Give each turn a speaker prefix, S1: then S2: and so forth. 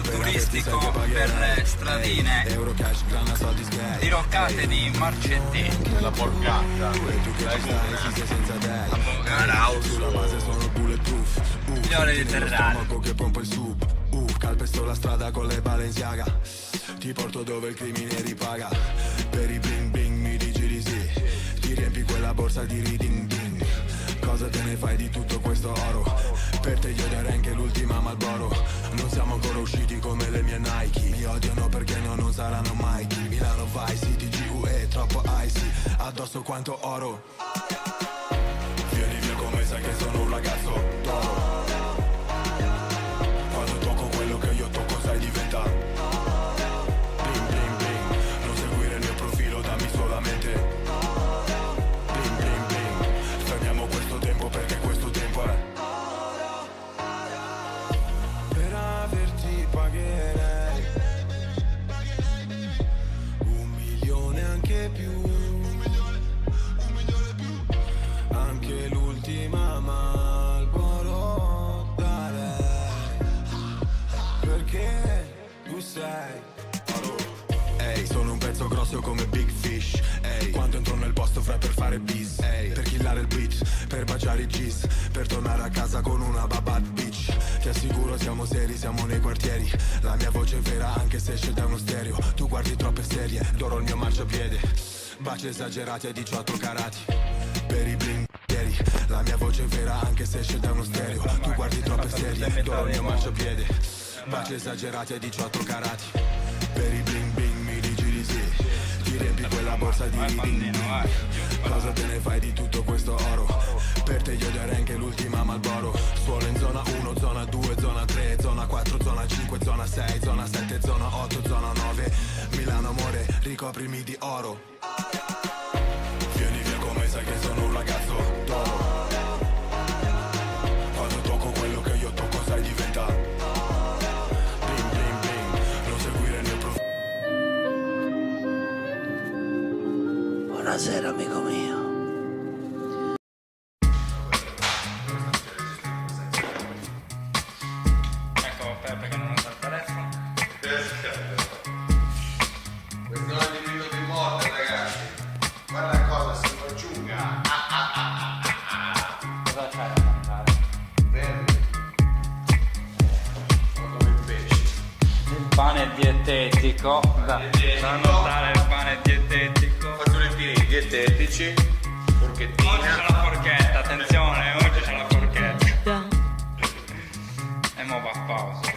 S1: turistico per stradine diroccate di marcetti.
S2: La porcata,
S1: Gli ore di Terrano.
S3: Calpesto la strada con le Balenciaga. Ti porto dove il crimine ripaga. Per i bling bling mi dici di sì. Ti riempi quella borsa di reading ding. Cosa te ne fai di tutto questo oro? Per te io darei anche l'ultima Marlboro. Non siamo ancora usciti come le mie Nike. Mi odiano perché non saranno mai chi. Milano Vice City GUE troppo icy. Addosso quanto oro. Vieni via come sai che sono un ragazzo d'oro. Quando tocco quello che io tocco sai diventa bling bling bling. Non seguire il mio profilo, dammi solamente bling bling bling. Fermiamo questo tempo perché questo tempo è. Per averti pagherei 1 milione anche più. Anche l'ultima Marlboro darei. Perché tu sei oro. Ehi, sono un pezzo grosso come Big Fish. Ehi, quando entro nel posto fra per fare bis. Ehi, per killare il beat, per baciare i G's, per tornare a casa con una bad bitch. Ti assicuro siamo seri, siamo nei quartieri. La mia voce è vera anche se esce da uno stereo. Tu guardi troppe serie, d'oro il mio marciapiede. Baci esagerati a 18 carati. Per i bling ieri. La mia voce è vera anche se esce da uno stereo. Tu guardi troppe serie, d'oro il mio marciapiede. Baci esagerati a 18 carati. Per i bling bling mi dici di sì. Ti riempi quella borsa di reading. Cosa te ne fai di tutto questo oro? Per te io darei anche l'ultima Marlboro. Suolo in zona 1, zona 2, zona 3, zona 4, zona 5, zona 6, zona 7, zona 8, zona 9. Milano amore, ricoprimi di oro. Vieni via come sai che sono un ragazzo d'oro. Quando tocco quello che io tocco sai diventa bling bling bling. Non seguire il mio profilo.
S4: Buonasera amico mio.
S1: Ecco Peppe che non usa il telefono.
S2: questo è il minuto di morte ragazzi. Guarda cosa si aggiunga.
S1: Cosa c'hai da mangiare?
S2: Vedi? Sono come il pesce.
S1: Il pane dietetico. Da notare il pane dietetico.
S2: Fazzolettini dietetici.
S1: Oggi
S2: Forchettina.
S1: c'è la forchetta, attenzione, oggi c'è la forchetta. E mo va a pausa.